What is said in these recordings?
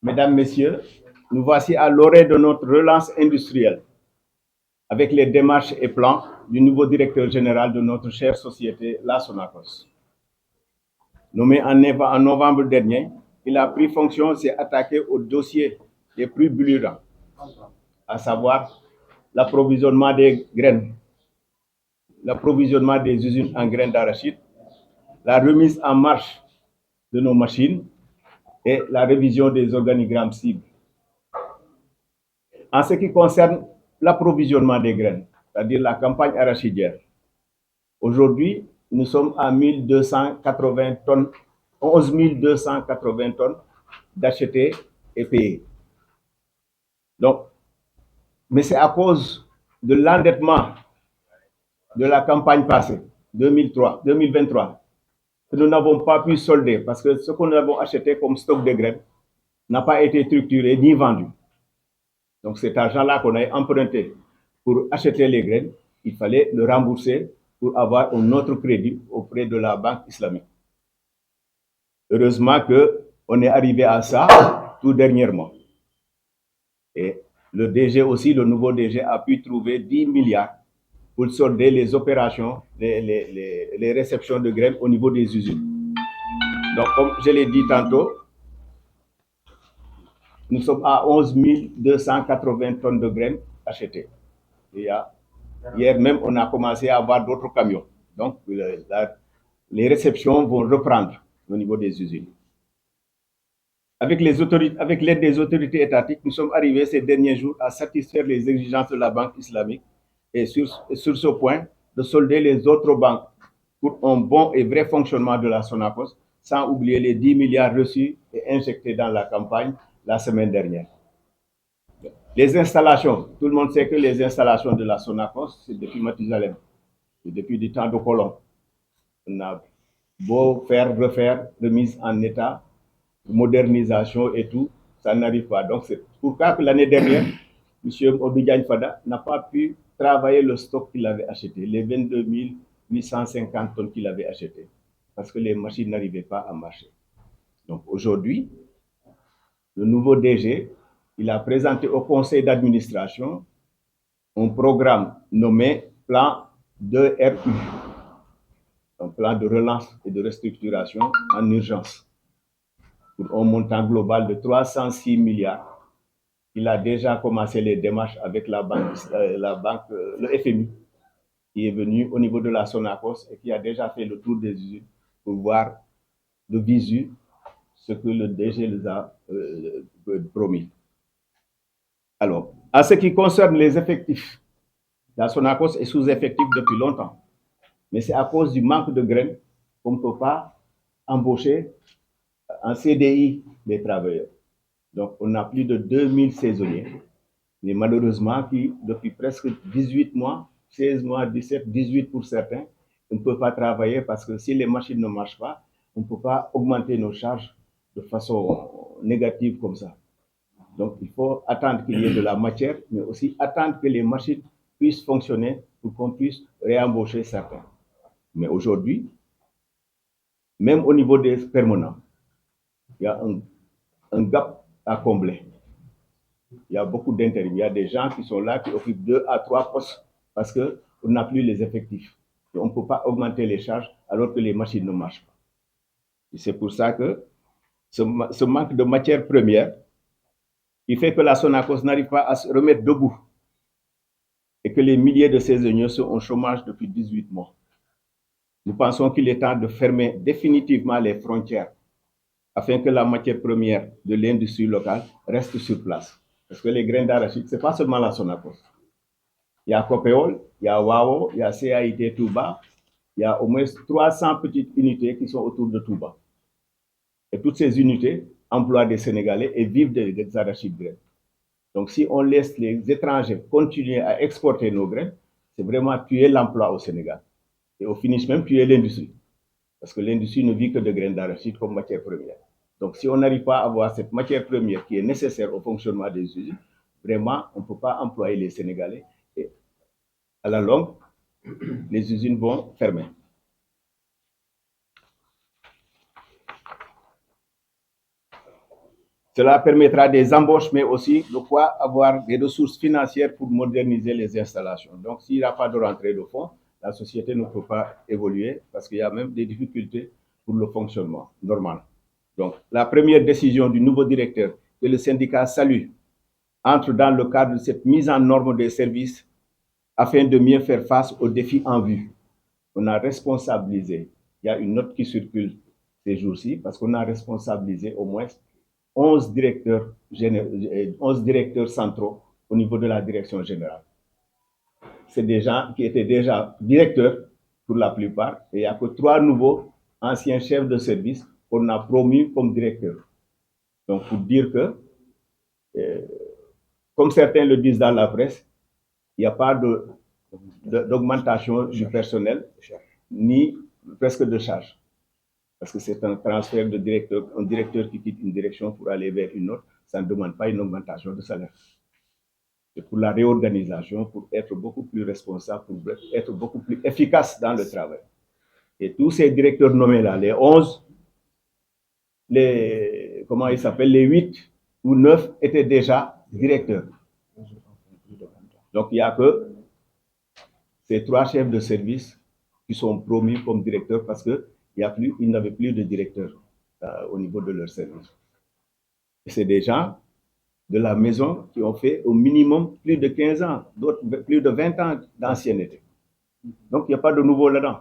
Mesdames, Messieurs, nous voici à l'orée de notre relance industrielle avec les démarches et plans du nouveau directeur général de notre chère société, la Sonacos. Nommé en novembre dernier, il a pris fonction et s'est attaqué aux dossiers les plus brûlants, à savoir l'approvisionnement des graines, l'approvisionnement des usines en graines d'arachide, la remise en marche de nos machines et la révision des organigrammes cibles. En ce qui concerne l'approvisionnement des graines, c'est-à-dire la campagne arachidière, aujourd'hui, nous sommes à 1280 tonnes, 11 280 tonnes d'achetées et payées. Donc, mais c'est à cause de l'endettement de la campagne passée, 2023, que nous n'avons pas pu solder parce que ce que nous avons acheté comme stock de graines n'a pas été structuré ni vendu. Donc cet argent-là qu'on a emprunté pour acheter les graines, il fallait le rembourser pour avoir un autre crédit auprès de la banque islamique. Heureusement qu'on est arrivé à ça tout dernièrement. Et le DG aussi, le nouveau DG, a pu trouver 10 milliards pour solder les opérations, les réceptions de graines au niveau des usines. Donc, comme je l'ai dit tantôt, nous sommes à 11 280 tonnes de graines achetées. Hier même, on a commencé à avoir d'autres camions. Donc, les réceptions vont reprendre au niveau des usines. Avec l'aide des autorités étatiques, nous sommes arrivés ces derniers jours à satisfaire les exigences de la Banque islamique et sur ce point, de solder les autres banques pour un bon et vrai fonctionnement de la Sonacos, sans oublier les 10 milliards reçus et injectés dans la campagne la semaine dernière. Les installations, tout le monde sait que les installations de la Sonacos, c'est depuis Mathusalem, c'est depuis du temps de colons. On a beau faire, refaire, remise en état, modernisation et tout, ça n'arrive pas. Donc c'est pourquoi que l'année dernière, M. Obidian Fada n'a pas pu travailler le stock qu'il avait acheté, les 22 850 tonnes qu'il avait acheté, parce que les machines n'arrivaient pas à marcher. Donc aujourd'hui, le nouveau DG, il a présenté au conseil d'administration un programme nommé Plan 2RU, un plan de relance et de restructuration en urgence, pour un montant global de 306 milliards. Il a déjà commencé les démarches avec la banque, le FMI, qui est venu au niveau de la Sonacos et qui a déjà fait le tour des usines pour voir de visu ce que le DG les a promis. Alors, à ce qui concerne les effectifs, la Sonacos est sous-effectif depuis longtemps, mais c'est à cause du manque de graines qu'on ne peut pas embaucher en CDI des travailleurs. Donc, on a plus de 2000 saisonniers, mais malheureusement, qui, depuis presque 18 mois, 16 mois, 17, 18 pour certains, on ne peut pas travailler parce que si les machines ne marchent pas, on ne peut pas augmenter nos charges de façon négative comme ça. Donc, il faut attendre qu'il y ait de la matière, mais aussi attendre que les machines puissent fonctionner pour qu'on puisse réembaucher certains. Mais aujourd'hui, même au niveau des permanents, il y a un gap à combler. Il y a beaucoup d'intérim. Il y a des gens qui sont là, qui occupent 2 à 3 postes parce qu'on n'a plus les effectifs. Et on ne peut pas augmenter les charges alors que les machines ne marchent pas. Et c'est pour ça que ce manque de matières premières, il fait que la Sonacos n'arrive pas à se remettre debout et que les milliers de saisonniers sont au chômage depuis 18 mois. Nous pensons qu'il est temps de fermer définitivement les frontières afin que la matière première de l'industrie locale reste sur place. Parce que les graines d'arachide, ce n'est pas seulement la Sonacos. Il y a Copéol, il y a Wao, il y a CAIT Touba, il y a au moins 300 petites unités qui sont autour de Touba. Et toutes ces unités emploient des Sénégalais et vivent des arachides graines. Donc si on laisse les étrangers continuer à exporter nos graines, c'est vraiment tuer l'emploi au Sénégal. Et au finish même tuer l'industrie. Parce que l'industrie ne vit que de graines d'arachide comme matière première. Donc si on n'arrive pas à avoir cette matière première qui est nécessaire au fonctionnement des usines, vraiment, on ne peut pas employer les Sénégalais. Et à la longue, les usines vont fermer. Cela permettra des embauches, mais aussi de quoi avoir des ressources financières pour moderniser les installations. Donc, s'il n'y a pas de rentrée de fonds, la société ne peut pas évoluer parce qu'il y a même des difficultés pour le fonctionnement normal. Donc, la première décision du nouveau directeur que le syndicat salue entre dans le cadre de cette mise en norme des services afin de mieux faire face aux défis en vue. On a responsabilisé, il y a une note qui circule ces jours-ci, parce qu'on a responsabilisé au moins 11 directeurs centraux au niveau de la direction générale. C'est des gens qui étaient déjà directeurs pour la plupart, et il n'y a que 3 nouveaux anciens chefs de service qu'on a promus comme directeurs. Donc, pour dire que, comme certains le disent dans la presse, il n'y a pas d'augmentation du personnel, ni presque de charge. Parce que c'est un transfert de directeur, un directeur qui quitte une direction pour aller vers une autre, ça ne demande pas une augmentation de salaire. C'est pour la réorganisation, pour être beaucoup plus responsable, pour être beaucoup plus efficace dans le travail. Et tous ces directeurs nommés-là, les 11, comment ils s'appellent, les 8 ou 9 étaient déjà directeurs. Donc, il n'y a que ces 3 chefs de service qui sont promus comme directeurs parce qu'ils n'avaient plus de directeur au niveau de leur service. Et c'est des gens de la maison qui ont fait au minimum plus de 15 ans, d'autres plus de 20 ans d'ancienneté. Donc, il n'y a pas de nouveau là-dedans.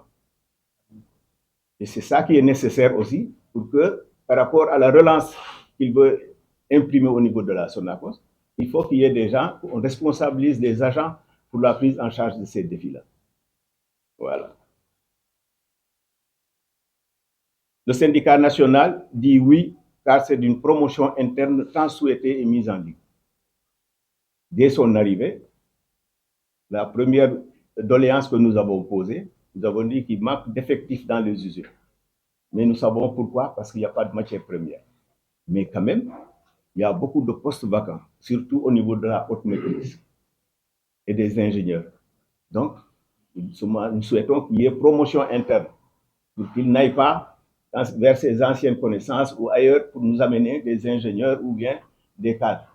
Et c'est ça qui est nécessaire aussi pour que, par rapport à la relance qu'il veut imprimer au niveau de la Sonacos, il faut qu'il y ait des gens, on responsabilise des agents pour la prise en charge de ces défis-là. Voilà. Le syndicat national dit oui, car c'est d'une promotion interne tant souhaitée et mise en ligne. Dès son arrivée, la première doléance que nous avons posée, nous avons dit qu'il manque d'effectifs dans les usines. Mais nous savons pourquoi, parce qu'il n'y a pas de matière première. Mais quand même, il y a beaucoup de postes vacants, surtout au niveau de la haute maîtrise et des ingénieurs. Donc, nous souhaitons qu'il y ait promotion interne pour qu'ils n'aillent pas vers ses anciennes connaissances ou ailleurs pour nous amener des ingénieurs ou bien des cadres.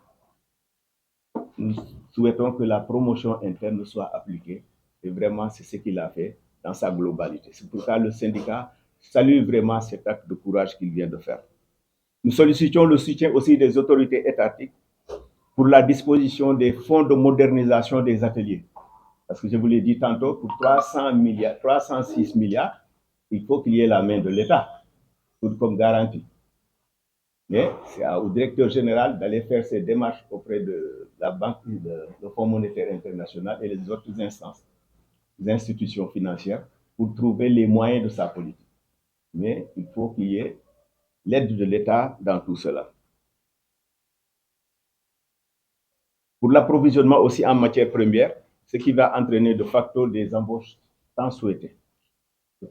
Nous souhaitons que la promotion interne soit appliquée et vraiment c'est ce qu'il a fait dans sa globalité. C'est pourquoi le syndicat salue vraiment cet acte de courage qu'il vient de faire. Nous sollicitons le soutien aussi des autorités étatiques pour la disposition des fonds de modernisation des ateliers. Parce que je vous l'ai dit tantôt, pour 306 milliards, il faut qu'il y ait la main de l'État comme garantie. Mais c'est au directeur général d'aller faire ses démarches auprès de la Banque, le Fonds monétaire international et les autres instances, les institutions financières, pour trouver les moyens de sa politique. Mais il faut qu'il y ait l'aide de l'État dans tout cela. Pour l'approvisionnement aussi en matières premières, ce qui va entraîner de facto des embauches tant souhaitées,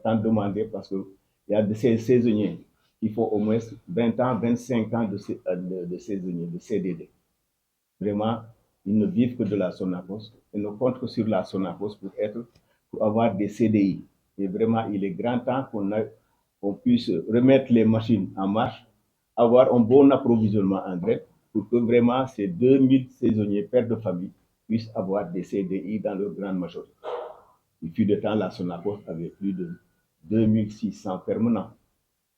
tant demandées, parce qu'il y a de ces saisonniers il faut au moins 20 ans, 25 ans de saisonniers, de CDD. Vraiment, ils ne vivent que de la Sonacos et ne comptent que sur la Sonacos pour avoir des CDI. Et vraiment, il est grand temps qu'on puisse remettre les machines en marche, avoir un bon approvisionnement en greffes pour que vraiment ces 2000 saisonniers pères de famille puissent avoir des CDI dans leur grande majorité. Il fut de temps, la Sonacos avait plus de 2600 permanents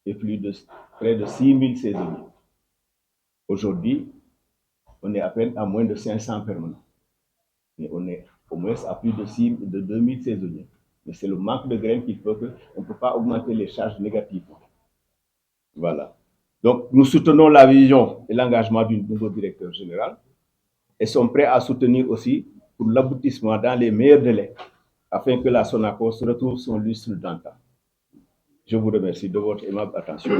et près de 6000 saisonniers. Aujourd'hui, on est à peine à moins de 500 permanents. Mais on est au moins à plus de 2000 saisonniers. Mais c'est le manque de graines qui fait qu'on ne peut pas augmenter les charges négatives. Voilà. Donc, nous soutenons la vision et l'engagement du nouveau directeur général et sommes prêts à soutenir aussi pour l'aboutissement dans les meilleurs délais afin que la Sonacos retrouve son lustre d'antan. Je vous remercie de votre aimable attention.